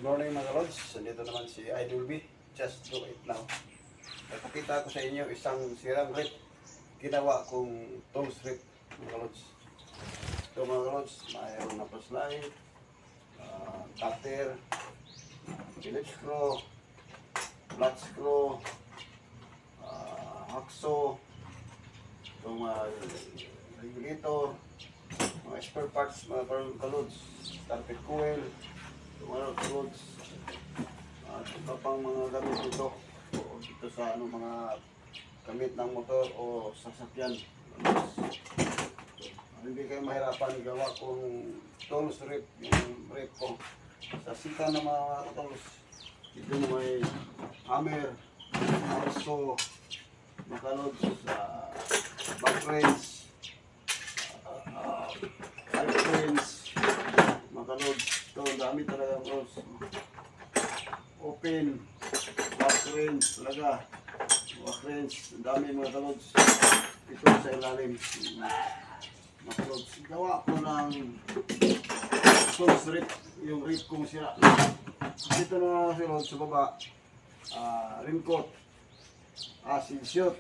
morning mga lods, nandito naman si Idol B. Just do it now. Napakita ko sa inyo isang sirang rip. Ginawa kong tools rip mga lods. Ito mga lods, mayroon na flashlight, cutter, Phillips screw, flat screw, hacksaw, itong regulator, mga spare parts mga kalods, carpet coil, mga rods, at iba pang mga gamit dito dito sa mga gamit ng motor o sasakyan. Hindi kayo mahirapan gawa kung tools rip, yung rip ko sa sita ng mga tools. Dito may hammer, arso, makalods, back wrench, side wrench, makalods. Ito, dami talaga bros. Open, back wrench talaga, back wrench, dami mga kalods. Ito sa ilalim, mga kalods. Gawa ko ng tools rip, yung rip kong sira. Dito na mga kalods sa baba, rim coat, acid shoot,